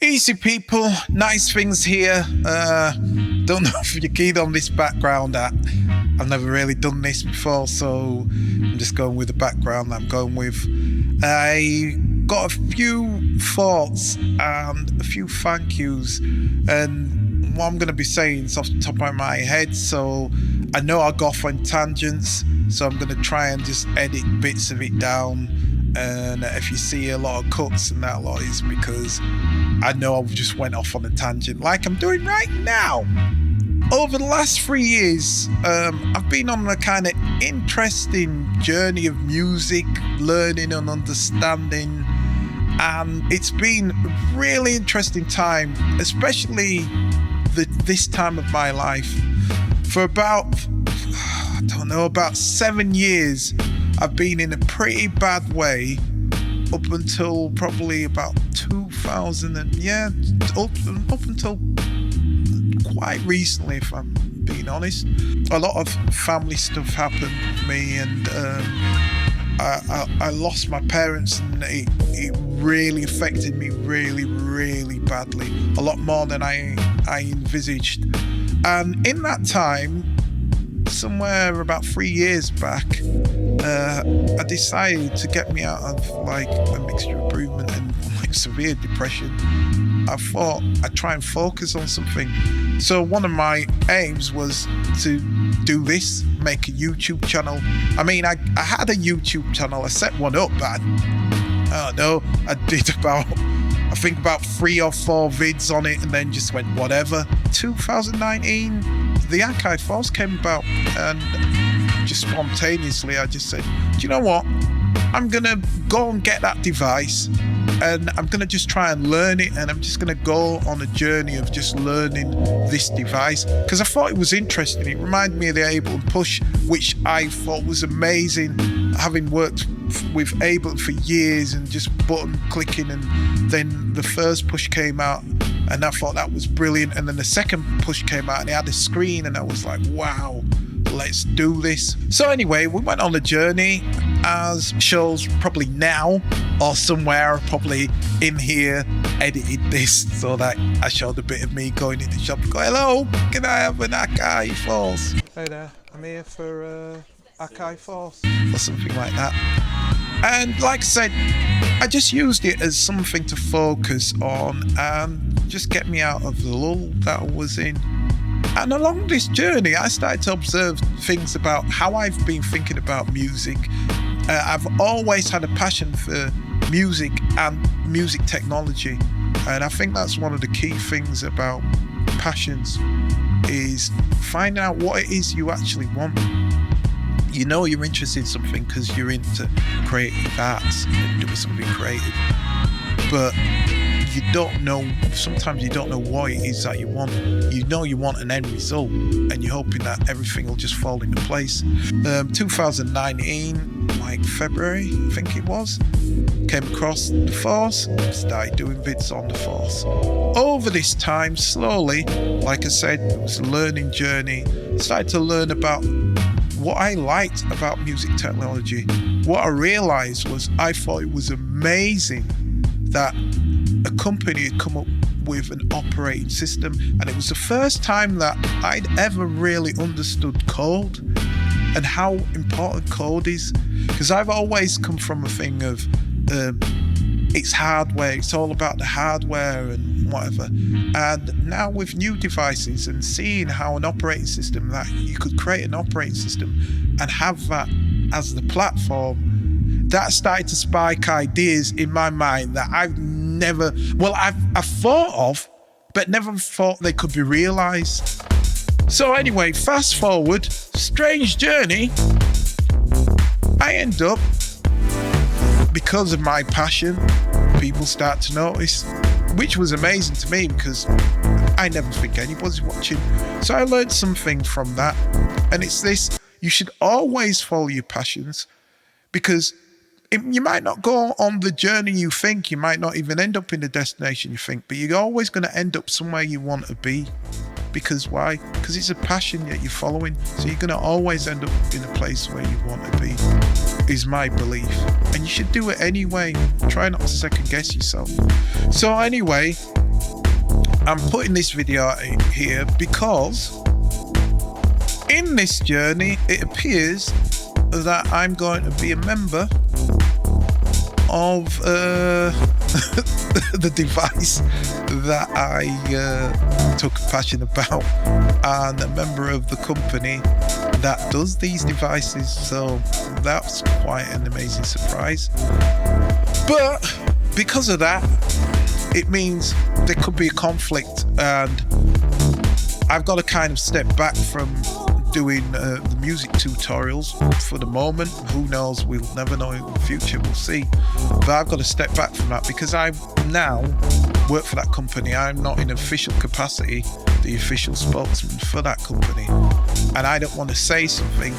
Easy people, nice things here. Don't know if you're keen on this background. I've never really done this before, so I'm just going with the background that I'm going with. I got a few thoughts and a few thank yous, and what I'm going to be saying is off the top of my head, so I know I'll go off on tangents, so I'm going to try and just edit bits of it down. And if you see a lot of cuts and that lot is because I know I just went off on a tangent like I'm doing right now. Over the last 3 years, I've been on a kind of interesting journey of music, learning and understanding. And it's been a really interesting time, especially this time of my life. For about 7 years, I've been in a pretty bad way up until probably about 2000 up until quite recently, if I'm being honest. A lot of family stuff happened to me, and I lost my parents, and it really affected me really, really badly, a lot more than I envisaged. And in that time, somewhere about 3 years back, I decided to get me out of like a mixture of bereavement and like severe depression. I thought I'd try and focus on something. So one of my aims was to do this, make a YouTube channel. I mean, I had a YouTube channel, I set one up, but I don't know, I did about 3 or 4 vids on it and then just went whatever. 2019, the Archive Force came about, and just spontaneously I just said, do you know what? I'm gonna go and get that device, and I'm gonna just try and learn it, and I'm just gonna go on a journey of just learning this device because I thought it was interesting. It reminded me of the Ableton Push, which I thought was amazing, having worked with Ableton for years and just button clicking. And then the first push came out and I thought that was brilliant, and then the second push came out and it had a screen, and I was like, wow, let's do this. So anyway, we went on a journey, as shows probably now or somewhere, probably in here, edited this so that I showed a bit of me going in the shop, go, hello, can I have an Archive Force? Hey there, I'm here for Archive Force, or something like that. And like I said, I just used it as something to focus on and just get me out of the lull that I was in. And along this journey, I started to observe things about how I've been thinking about music. I've always had a passion for music and music technology. And I think that's one of the key things about passions, is finding out what it is you actually want. You know you're interested in something because you're into creative arts and doing something creative. But you don't know, sometimes you don't know what it is that you want. You know you want an end result and you're hoping that everything will just fall into place. 2019, like February, I think it was, came across the Force, started doing bits on the Force. Over this time, slowly, like I said, it was a learning journey. Started to learn about what I liked about music technology. What I realized was I thought it was amazing that a company had come up with an operating system, and it was the first time that I'd ever really understood code and how important code is, because I've always come from a thing of it's hardware, it's all about the hardware and whatever. And now with new devices and seeing how an operating system, that you could create an operating system and have that as the platform, that started to spike ideas in my mind that I've thought of, but never thought they could be realized. So anyway, fast forward, strange journey. I end up, because of my passion, people start to notice, which was amazing to me because I never think anybody's watching. So I learned something from that, and it's this: you should always follow your passions, because you might not go on the journey you think, you might not even end up in the destination you think, but you're always going to end up somewhere you want to be. Because why? Because it's a passion that you're following, so you're going to always end up in a place where you want to be, is my belief. And you should do it anyway. Try not to second guess yourself. So anyway, I'm putting this video out here because in this journey, it appears that I'm going to be a member of the device that I took a passion about, and a member of the company that does these devices. So that's quite an amazing surprise. But because of that, it means there could be a conflict, and I've got to kind of step back from doing the music tutorials for the moment. Who knows? We'll never know in the future. We'll see. But I've got to step back from that because I now work for that company. I'm not in official capacity the official spokesman for that company, and I don't want to say something,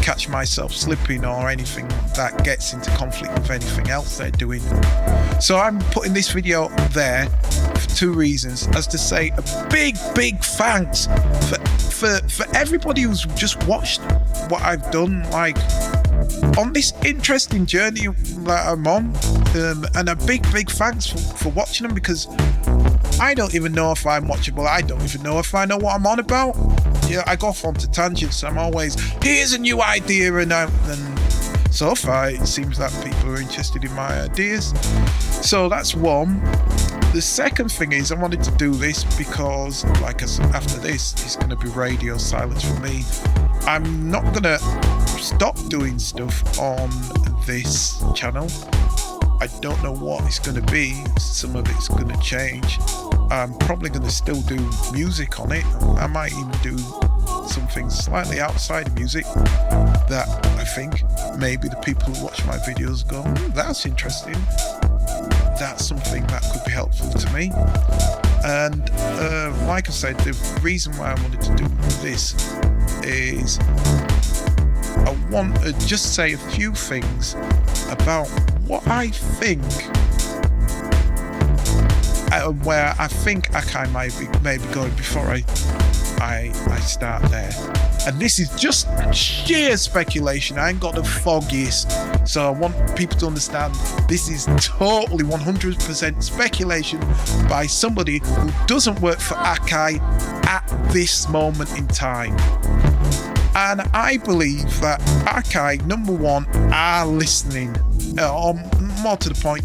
catch myself slipping, or anything that gets into conflict with anything else they're doing. So I'm putting this video there for two reasons. As to say a big thanks for everybody who's just watched what I've done, like on this interesting journey that I'm on, and a big thanks for watching them, because I don't even know if I'm watchable. I don't even know if I know what I'm on about. Yeah, I go off onto tangents. I'm always, here's a new idea, and so far it seems that people are interested in my ideas. So that's one. The second thing is, I wanted to do this because, like I said, after this, it's going to be radio silence for me. I'm not going to stop doing stuff on this channel. I don't know what it's going to be. Some of it's going to change. I'm probably going to still do music on it. I might even do something slightly outside of music that I think maybe the people who watch my videos go, that's interesting. That's something that could be helpful to me. And like I said, the reason why I wanted to do this is I want to just say a few things about what I think, where I think Akai might be going before I start there. And this is just sheer speculation. I ain't got the foggiest. So I want people to understand this is totally 100% speculation by somebody who doesn't work for Akai at this moment in time. And I believe that Akai, number one, are listening, or more to the point,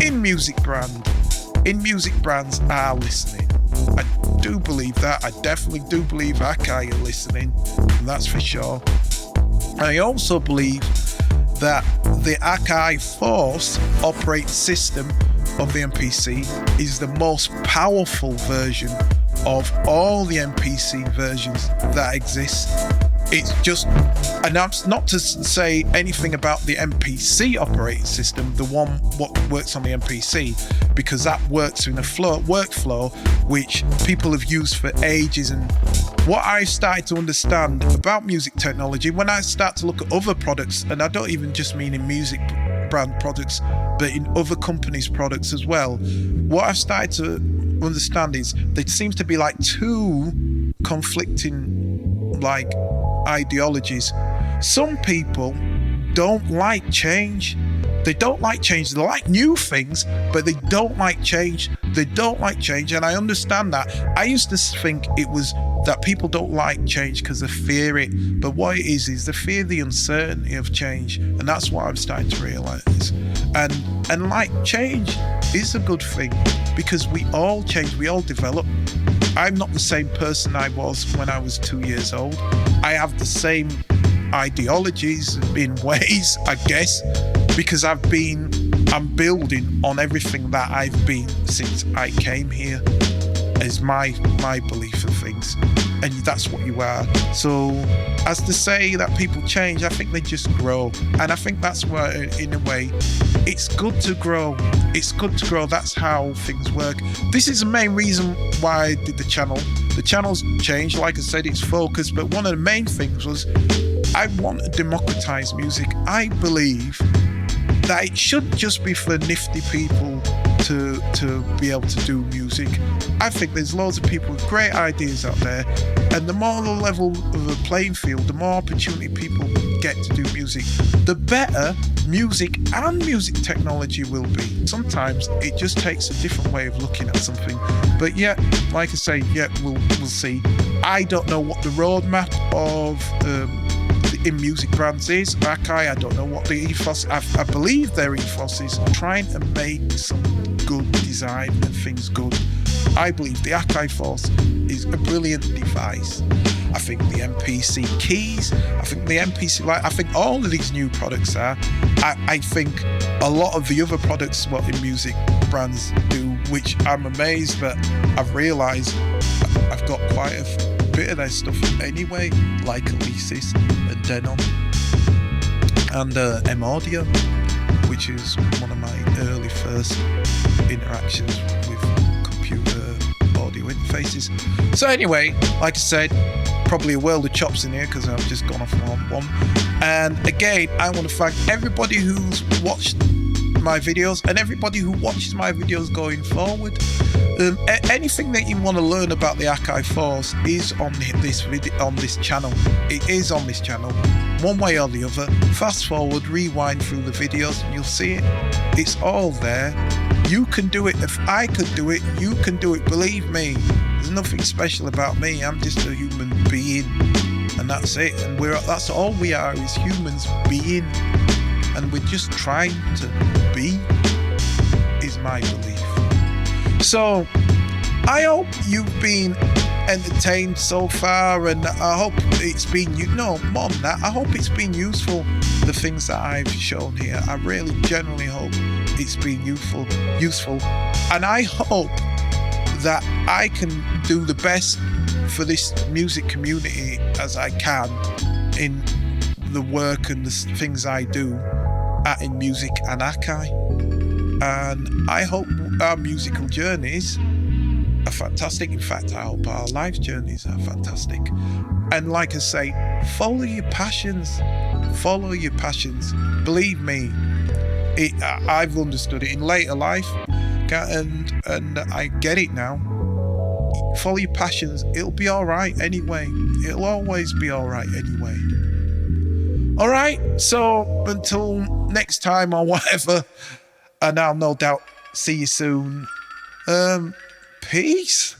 in music brands are listening. I do believe that. I definitely do believe Akai are listening, and that's for sure. And I also believe that the Akai Force operating system of the MPC is the most powerful version of all the MPC versions that exist. It's just, and that's not to say anything about the MPC operating system, the one what works on the MPC, because that works in a workflow which people have used for ages. And what I've started to understand about music technology, when I start to look at other products, and I don't even just mean in music brand products, but in other companies' products as well, what I've started to understand is there seems to be like two conflicting like ideologies. Some people don't like change. They don't like change. They like new things, but they don't like change. And I understand that. I used to think it was that people don't like change because they fear it, but what it is they fear the uncertainty of change, and that's what I'm starting to realize. And like, change is a good thing because we all change, we all develop. I'm not the same person I was when I was 2 years old. I have the same ideologies in ways, I guess, because I'm building on everything that I've been since I came here, is my belief of things, and that's what you are. So as to say that people change, I think they just grow, and I think that's where, in a way, it's good to grow. That's how things work. This is the main reason why I did the channel. The channel's changed, like I said, it's focused, but one of the main things was I want to democratize music. I believe that it should just be for nifty people to be able to do music. I think there's loads of people with great ideas out there, and the more the level of the playing field, the more opportunity people get to do music, the better music and music technology will be. Sometimes it just takes a different way of looking at something, but yeah, like I say, yeah, we'll see. I don't know what the roadmap of in music brands is. Akai, I don't know what the ethos. I believe their ethos is trying to make some good design and things good. I believe the Akai Force is a brilliant device. I think the MPC keys, I think the MPC light, I think all of these new products are. I think a lot of the other products what in music brands do, which I'm amazed, but I've realised I've got quite a bit of their stuff anyway, like Alesis and Denon and M-Audio, which is one of my early first interactions with computer audio interfaces. So anyway, like I said, probably a world of chops in here because I've just gone off on one. And again, I want to thank everybody who's watched my videos and everybody who watches my videos going forward. Anything that you want to learn about the Akai Force is on this video, on this channel. It is on this channel, one way or the other. Fast forward, rewind through the videos, and you'll see it. It's all there. You can do it. If I could do it, you can do it. Believe me. There's nothing special about me. I'm just a human being, and that's it. And that's all we are, is humans being, and we're just trying to be, is my belief. So I hope you've been entertained so far, and I hope it's been more than that, I hope it's been useful, the things that I've shown here. I really genuinely hope it's been useful, and I hope that I can do the best for this music community as I can in the work and the things I do at In Music and Akai. And I hope our musical journeys are fantastic. In fact, I hope our life journeys are fantastic. And like I say, follow your passions. Follow your passions. Believe me, I've understood it in later life, and I get it now. Follow your passions. It'll be all right anyway. It'll always be all right anyway. All right. So until next time or whatever, and I'll no doubt see you soon. Peace.